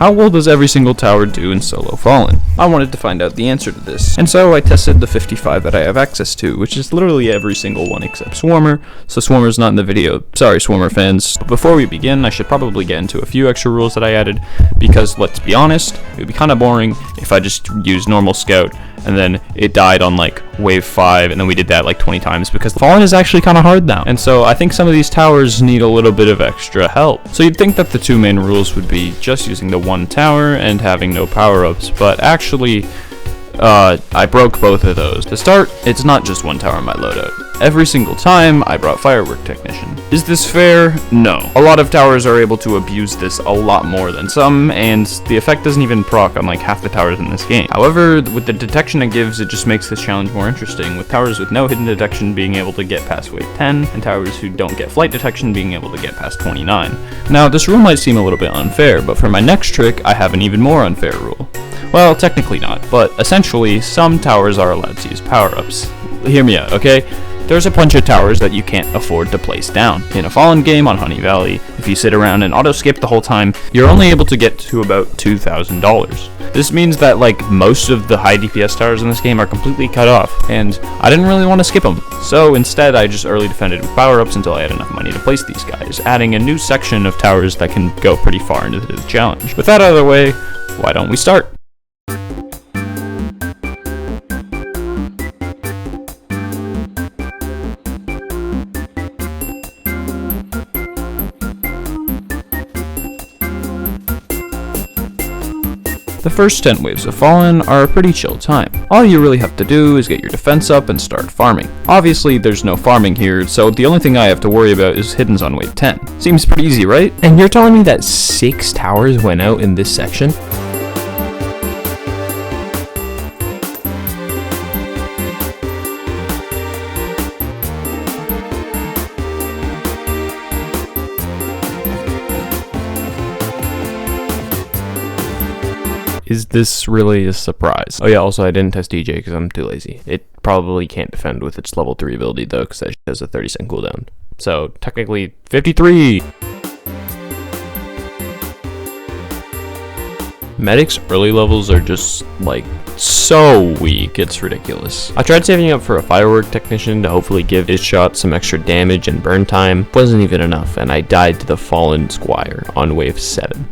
How well does every single tower do in solo Fallen? I wanted to find out the answer to this, and so I tested the 55 that I have access to, which is literally every single one except Swarmer, so Swarmer's not in the video. Sorry, Swarmer fans. But before we begin, I should probably get into a few extra rules that I added, because let's be honest, it would be kind of boring if I just used normal Scout, and then it died on like wave 5, and then we did that like 20 times, because Fallen is actually kind of hard now. And so I think some of these towers need a little bit of extra help. So you'd think that the two main rules would be just using the one tower and having no power-ups, but actually, I broke both of those. To start, it's not just one tower in my loadout. Every single time, I brought Firework Technician. Is this fair? No. A lot of towers are able to abuse this a lot more than some, and the effect doesn't even proc on like half the towers in this game. However, with the detection it gives, it just makes this challenge more interesting, with towers with no hidden detection being able to get past wave 10, and towers who don't get flight detection being able to get past 29. Now, this rule might seem a little bit unfair, but for my next trick, I have an even more unfair rule. Well, technically not, but essentially, some towers are allowed to use power-ups. Hear me out, okay? There's a bunch of towers that you can't afford to place down. In a Fallen game on Honey Valley, if you sit around and auto-skip the whole time, you're only able to get to about $2,000. This means that like most of the high DPS towers in this game are completely cut off, and I didn't really want to skip them. So instead, I just early defended with power-ups until I had enough money to place these guys, adding a new section of towers that can go pretty far into the challenge. With that out of the way, why don't we start? The first 10 waves of Fallen are a pretty chill time. All you really have to do is get your defense up and start farming. Obviously, there's no farming here, so the only thing I have to worry about is hiddens on wave 10. Seems pretty easy, right? And you're telling me that 6 towers went out in this section? Is this really a surprise? Oh yeah, also I didn't test DJ because I'm too lazy. It probably can't defend with its level 3 ability though, because it has a 30-second cooldown. So technically 53! Medic's early levels are just like so weak, it's ridiculous. I tried saving up for a Firework Technician to hopefully give his shot some extra damage and burn time. Wasn't even enough, and I died to the Fallen Squire on wave 7.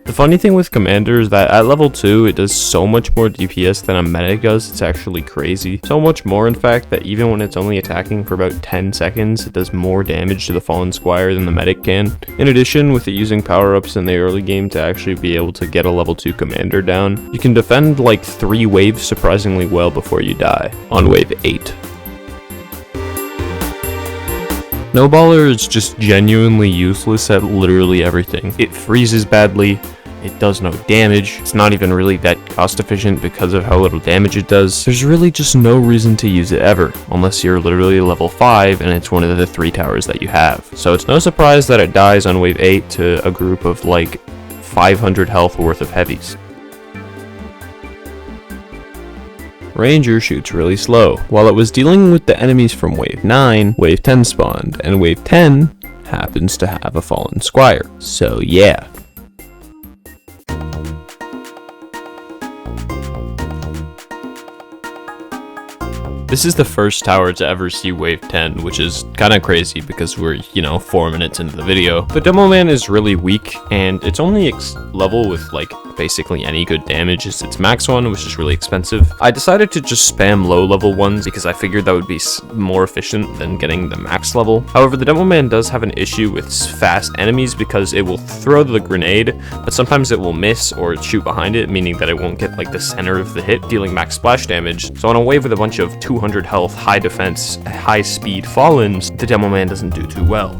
The funny thing with Commander is that at level 2, it does so much more DPS than a medic does, it's actually crazy. So much more in fact that even when it's only attacking for about 10 seconds, it does more damage to the Fallen Squire than the medic can. In addition, with it using power-ups in the early game to actually be able to get a level 2 Commander down, you can defend like 3 waves surprisingly well before you die, on wave 8. Snowballer is just genuinely useless at literally everything. It freezes badly, it does no damage, it's not even really that cost efficient because of how little damage it does. There's really just no reason to use it ever, unless you're literally level 5 and it's one of the 3 towers that you have. So it's no surprise that it dies on wave 8 to a group of like 500 health worth of heavies. Ranger shoots really slow. While it was dealing with the enemies from wave 9, wave 10 spawned, and wave 10 happens to have a Fallen Squire. So yeah. This is the first tower to ever see wave 10, which is kinda crazy because we're, 4 minutes into the video. The Demo Man is really weak, and it's only level with like basically any good damage is its max one, which is really expensive. I decided to just spam low level ones because I figured that would be more efficient than getting the max level. However, the Demo Man does have an issue with fast enemies because it will throw the grenade, but sometimes it will miss or shoot behind it, meaning that it won't get like the center of the hit, dealing max splash damage. So on a wave with a bunch of 200 health, high defense, high speed Fallens, the Demo Man doesn't do too well.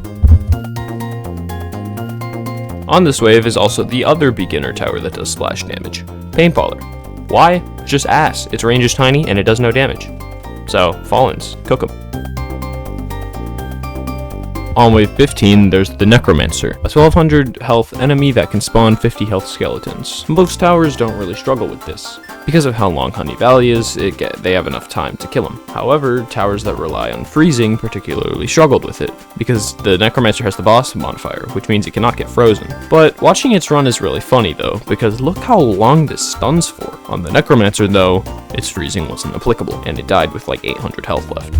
On this wave is also the other beginner tower that does splash damage, Paintballer. Why? Just ass. Its range is tiny and it does no damage. So, Fallens, cook 'em. On wave 15, there's the Necromancer, a 1200 health enemy that can spawn 50 health skeletons. Most towers don't really struggle with this. Because of how long Honey Valley is, they have enough time to kill him. However, towers that rely on freezing particularly struggled with it, because the Necromancer has the boss modifier, which means it cannot get frozen. But watching its run is really funny though, because look how long this stuns for. On the Necromancer though, its freezing wasn't applicable, and it died with like 800 health left.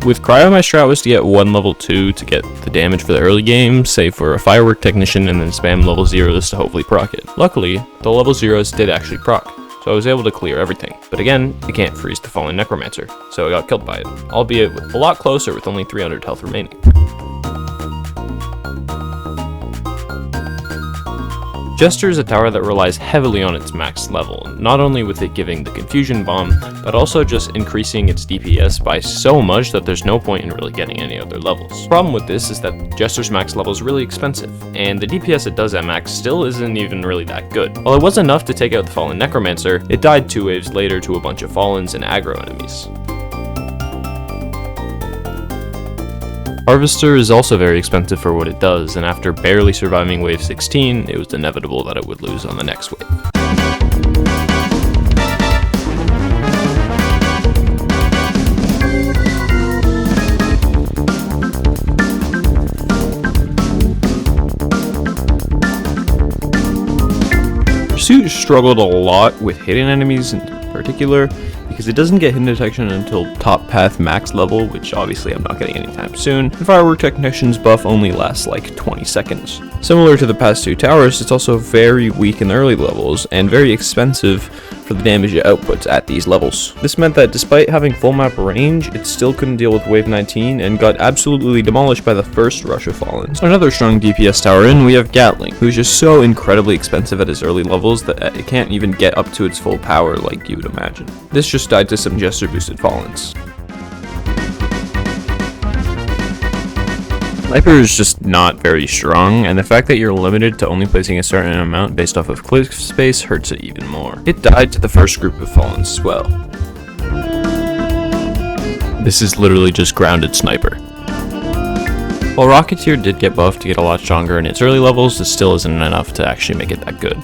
With Cryo, my strat was to get one level 2 to get the damage for the early game, save for a Firework Technician, and then spam level 0s to hopefully proc it. Luckily, the level 0s did actually proc, so I was able to clear everything. But again, it can't freeze the Fallen Necromancer, so I got killed by it, albeit a lot closer with only 300 health remaining. Jester is a tower that relies heavily on its max level, not only with it giving the Confusion Bomb, but also just increasing its DPS by so much that there's no point in really getting any other levels. The problem with this is that Jester's max level is really expensive, and the DPS it does at max still isn't even really that good. While it was enough to take out the Fallen Necromancer, it died 2 waves later to a bunch of Fallens and aggro enemies. Harvester is also very expensive for what it does, and after barely surviving wave 16, it was inevitable that it would lose on the next wave. Pursuit struggled a lot with hidden enemies in particular, because it doesn't get hidden detection until top path max level, which obviously I'm not getting anytime soon, and Firework Technician's buff only lasts like 20 seconds. Similar to the past 2 towers, it's also very weak in the early levels, and very expensive for the damage it outputs at these levels. This meant that despite having full map range, it still couldn't deal with wave 19, and got absolutely demolished by the first rush of Fallens. Another strong DPS tower in, we have Gatling, who's just so incredibly expensive at his early levels that it can't even get up to its full power like you would imagine. This just died to some Jester boosted Fallens. Sniper is just not very strong, and the fact that you're limited to only placing a certain amount based off of cliff space hurts it even more. It died to the first group of Fallens as well. This is literally just grounded Sniper. While Rocketeer did get buffed to get a lot stronger in its early levels, it still isn't enough to actually make it that good.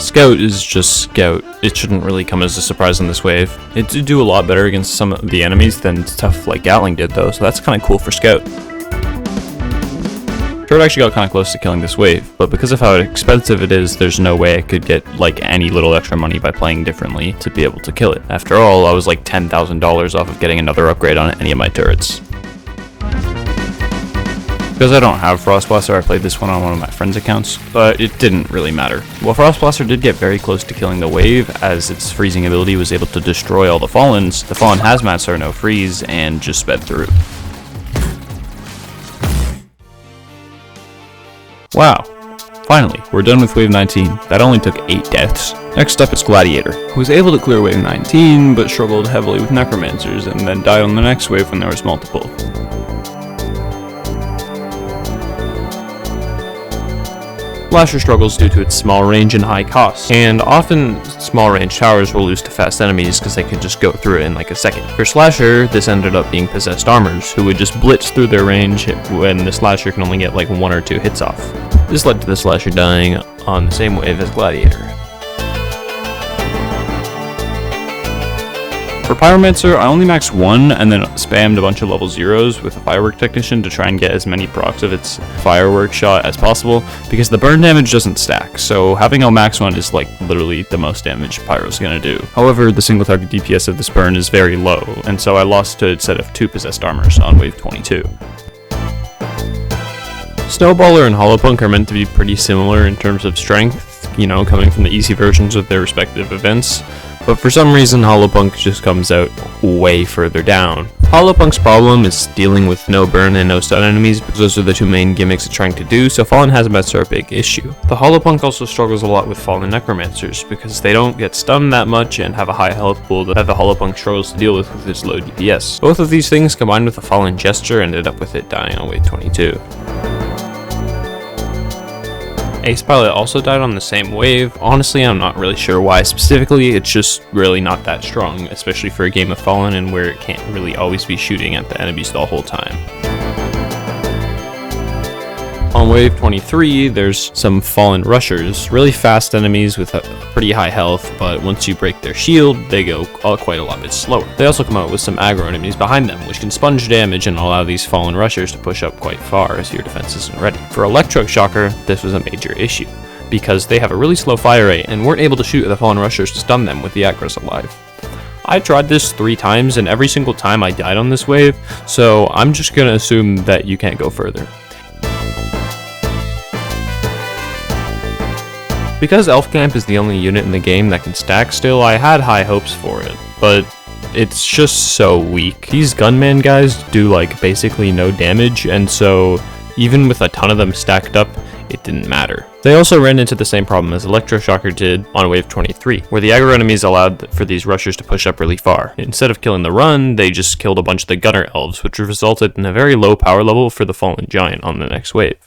Scout is just Scout. It shouldn't really come as a surprise on this wave. It did do a lot better against some of the enemies than stuff like Gatling did though, so that's kind of cool for Scout. Turret actually got kind of close to killing this wave, but because of how expensive it is, there's no way I could get like any little extra money by playing differently to be able to kill it. After all, I was like $10,000 off of getting another upgrade on any of my turrets. Because I don't have Frost Blaster, I played this one on one of my friend's accounts, but it didn't really matter. While Frost Blaster did get very close to killing the wave, as its freezing ability was able to destroy all the Fallens, the Fallen Hazmats are no freeze and just sped through. Wow. Finally, we're done with wave 19. That only took 8 deaths. Next up is Gladiator, who was able to clear wave 19, but struggled heavily with Necromancers, and then died on the next wave when there was multiple. Slasher struggles due to its small range and high cost, and often small range towers will lose to fast enemies because they can just go through it in like a second. For Slasher, this ended up being possessed armors, who would just blitz through their range when the Slasher can only get like 1 or 2 hits off. This led to the Slasher dying on the same wave as Gladiator. For Pyromancer, I only maxed 1 and then spammed a bunch of level 0s with a Firework Technician to try and get as many procs of its firework shot as possible, because the burn damage doesn't stack, so having a max 1 is like literally the most damage Pyro's gonna do. However, the single target DPS of this burn is very low, and so I lost to a set of 2 possessed armors on wave 22. Snowballer and Hollowpunk are meant to be pretty similar in terms of strength, you know, coming from the easy versions of their respective events, but for some reason Hollowpunk just comes out way further down. Hollowpunk's problem is dealing with no burn and no stun enemies, because those are the 2 main gimmicks it's trying to do, so Fallen Hazmats are a big issue. The Hollowpunk also struggles a lot with Fallen Necromancers, because they don't get stunned that much and have a high health pool that the Hollowpunk struggles to deal with its low DPS. Both of these things combined with the Fallen Jester ended up with it dying on wave 22. Ace Pilot also died on the same wave. Honestly, I'm not really sure why specifically, it's just really not that strong, especially for a game of Fallen and where it can't really always be shooting at the enemies the whole time. On wave 23, there's some Fallen Rushers, really fast enemies with a pretty high health, but once you break their shield, they go quite a lot bit slower. They also come out with some aggro enemies behind them, which can sponge damage and allow these Fallen Rushers to push up quite far as your defense isn't ready. For Electroshocker, this was a major issue, because they have a really slow fire rate and weren't able to shoot at the Fallen Rushers to stun them with the aggros alive. I tried this 3 times and every single time I died on this wave, so I'm just gonna assume that you can't go further. Because Elf Camp is the only unit in the game that can stack still, I had high hopes for it, but it's just so weak. These gunman guys do like basically no damage, and so even with a ton of them stacked up, it didn't matter. They also ran into the same problem as Electroshocker did on wave 23, where the aggro enemies allowed for these rushers to push up really far. Instead of killing the run, they just killed a bunch of the gunner elves, which resulted in a very low power level for the Fallen Giant on the next wave.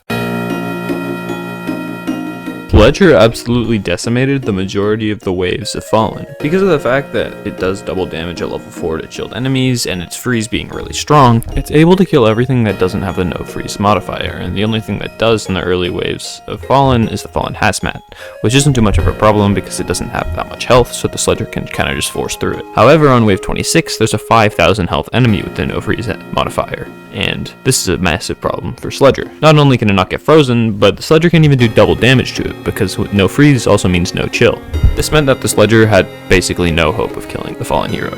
Ledger absolutely decimated the majority of the waves of Fallen. Because of the fact that it does double damage at level 4 to chilled enemies, and its freeze being really strong, it's able to kill everything that doesn't have a no freeze modifier, and the only thing that does in the early waves of Fallen is the Fallen Hazmat, which isn't too much of a problem because it doesn't have that much health, so the Sledger can kinda just force through it. However, on wave 26, there's a 5,000 health enemy with the no freeze modifier, and this is a massive problem for Sledger. Not only can it not get frozen, but the Sledger can even do double damage to it, because no freeze also means no chill. This meant that the Sledger had basically no hope of killing the Fallen hero.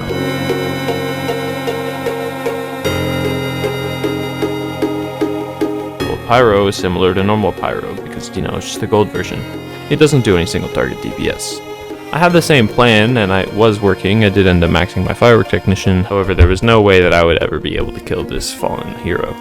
Well, Pyro is similar to normal Pyro because, it's just the gold version. It doesn't do any single target DPS. I had the same plan, and it was working. I did end up maxing my Firework Technician, however there was no way that I would ever be able to kill this Fallen hero.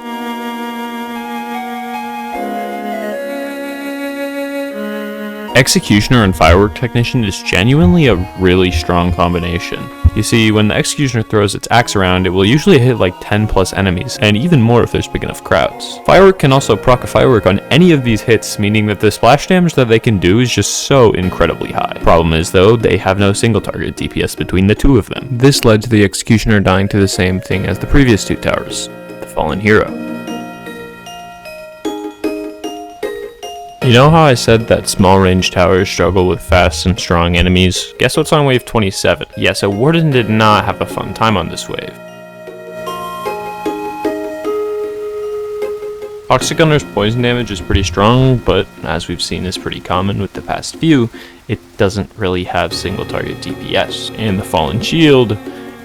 Executioner and Firework Technician is genuinely a really strong combination. You see, when the Executioner throws its axe around, it will usually hit like 10 plus enemies, and even more if there's big enough crowds. Firework can also proc a firework on any of these hits, meaning that the splash damage that they can do is just so incredibly high. Problem is though, they have no single target DPS between the two of them. This led to the Executioner dying to the same thing as the previous 2 towers, the Fallen hero. You know how I said that small range towers struggle with fast and strong enemies? Guess what's on wave 27? Yeah, so Warden did not have a fun time on this wave. Toxic Gunner's poison damage is pretty strong, but as we've seen is pretty common with the past few, it doesn't really have single target DPS, and the Fallen Shield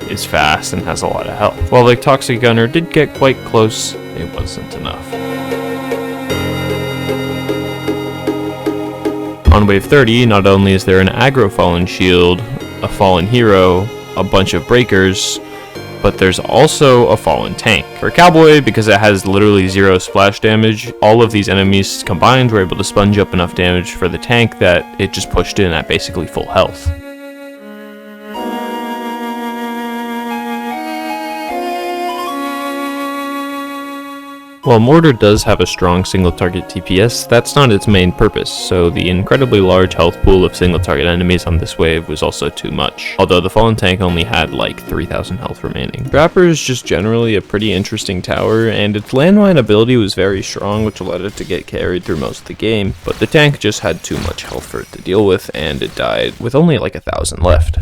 is fast and has a lot of health. While the Toxic Gunner did get quite close, it wasn't enough. On wave 30, not only is there an aggro Fallen Shield, a Fallen Hero, a bunch of breakers, but there's also a Fallen Tank. For Cowboy, because it has literally 0 splash damage, all of these enemies combined were able to sponge up enough damage for the tank that it just pushed in at basically full health. While Mortar does have a strong single target DPS, that's not its main purpose, so the incredibly large health pool of single target enemies on this wave was also too much, although the Fallen Tank only had like 3,000 health remaining. Trapper is just generally a pretty interesting tower, and its landmine ability was very strong, which allowed it to get carried through most of the game, but the tank just had too much health for it to deal with, and it died with only like 1,000 left.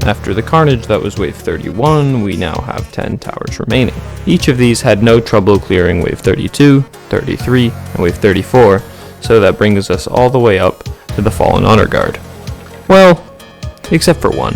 After the carnage that was wave 31, we now have 10 towers remaining. Each of these had no trouble clearing wave 32, 33, and wave 34, so that brings us all the way up to the Fallen Honor Guard. Well, except for one.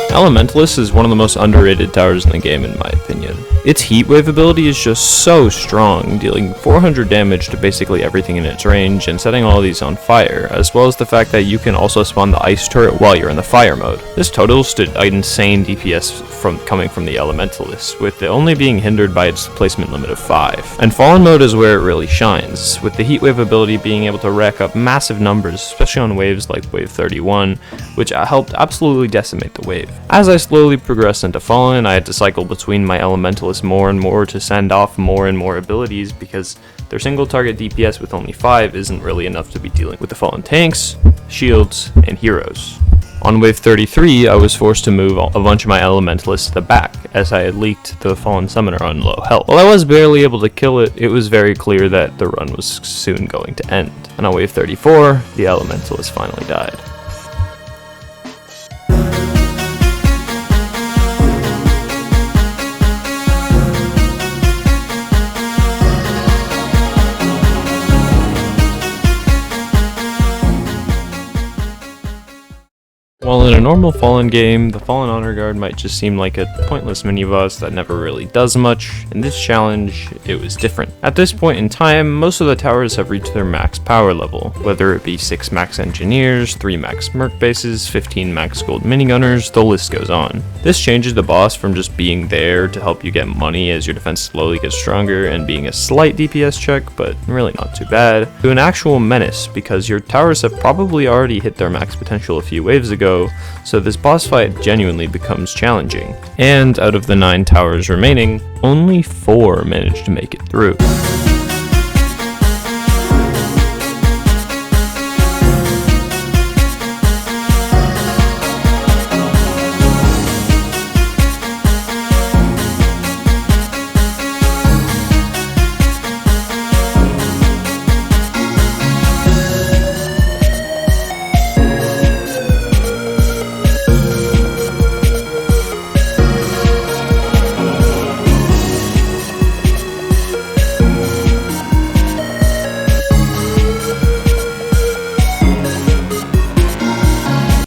Elementalist is one of the most underrated towers in the game in my opinion. Its heat wave ability is just so strong, dealing 400 damage to basically everything in its range and setting all of these on fire, as well as the fact that you can also spawn the ice turret while you're in the fire mode. This totals to an insane DPS coming from the Elementalist, with it only being hindered by its placement limit of 5. And Fallen mode is where it really shines, with the heat wave ability being able to rack up massive numbers, especially on waves like wave 31, which helped absolutely decimate the wave. As I slowly progressed into Fallen, I had to cycle between my Elementalist more and more to send off more and more abilities because their single target DPS with only 5 isn't really enough to be dealing with the Fallen tanks, shields, and heroes. On wave 33, I was forced to move a bunch of my Elementalists to the back, as I had leaked the Fallen Summoner on low health. While I was barely able to kill it, it was very clear that the run was soon going to end. And on wave 34, the Elementalist finally died. While in a normal Fallen game, the Fallen Honor Guard might just seem like a pointless mini-boss that never really does much. In this challenge, it was different. At this point in time, most of the towers have reached their max power level, whether it be 6 max engineers, 3 max merc bases, 15 max gold minigunners, the list goes on. This changes the boss from just being there to help you get money as your defense slowly gets stronger and being a slight DPS check, but really not too bad, to an actual menace because your towers have probably already hit their max potential a few waves ago, so this boss fight genuinely becomes challenging. And out of the 9 towers remaining, only 4 managed to make it through.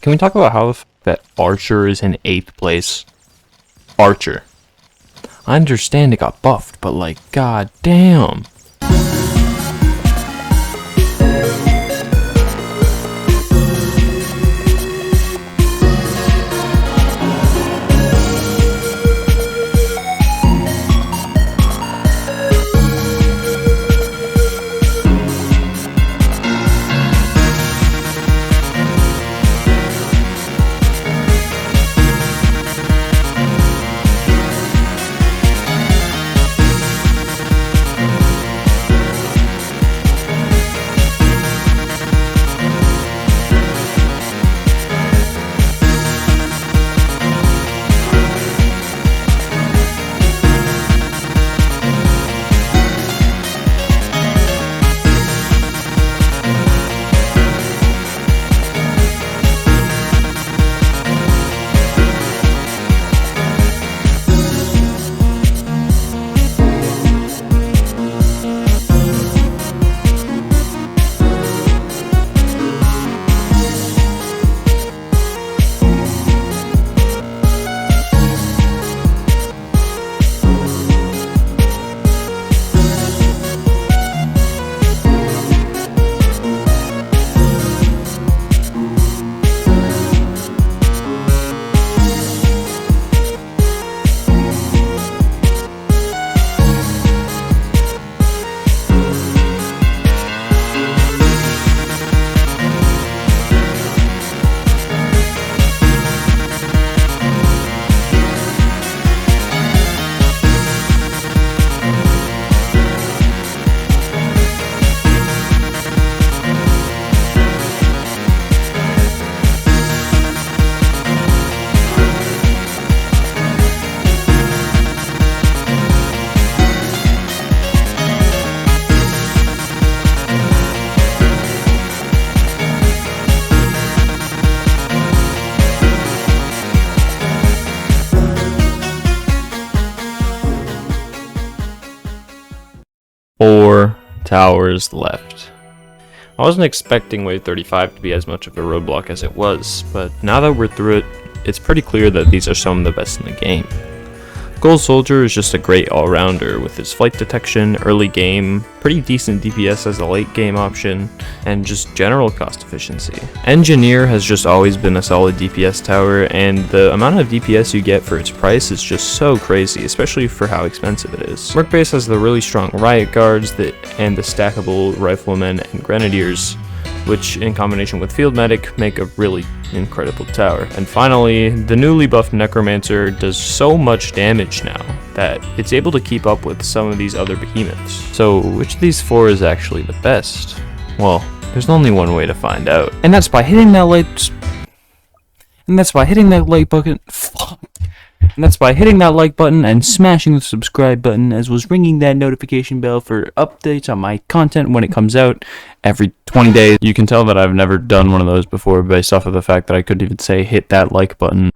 Can we talk about how that Archer is in 8th place? Archer. I understand it got buffed, but like, god damn. towers left. I wasn't expecting wave 35 to be as much of a roadblock as it was, but now that we're through it, it's pretty clear that these are some of the best in the game. Gold Soldier is just a great all-rounder with his flight detection, early game, pretty decent DPS as a late game option, and just general cost efficiency. Engineer has just always been a solid DPS tower, and the amount of DPS you get for its price is just so crazy, especially for how expensive it is. Merc Base has the really strong Riot Guards and the stackable Riflemen and Grenadiers, which in combination with Field Medic make a really incredible tower. And finally, the newly buffed Necromancer does so much damage now that it's able to keep up with some of these other behemoths. So which of these four is actually the best? Well, there's only one way to find out. And that's by hitting that like button. And that's by hitting that like button and smashing the subscribe button, as well as ringing that notification bell for updates on my content when it comes out every 20 days. You can tell that I've never done one of those before based off of the fact that I couldn't even say hit that like button.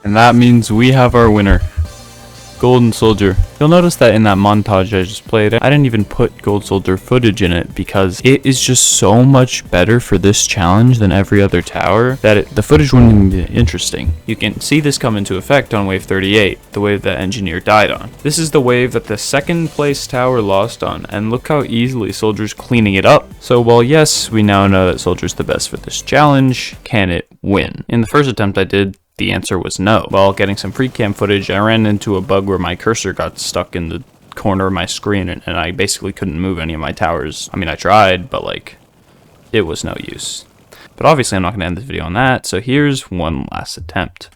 And that means we have our winner, Golden Soldier. You'll notice that in that montage I just played, I didn't even put Gold Soldier footage in it because it is just so much better for this challenge than every other tower that the footage wouldn't even be interesting. You can see this come into effect on wave 38, the wave that Engineer died on. This is the wave that the second place tower lost on, and look how easily Soldier's cleaning it up. So while yes, we now know that Soldier's the best for this challenge, can it win? In the first attempt I did, the answer was no. While getting some pre-cam footage, I ran into a bug where my cursor got stuck in the corner of my screen and I basically couldn't move any of my towers. I mean, I tried, but like, it was no use. But obviously I'm not going to end this video on that, so here's one last attempt.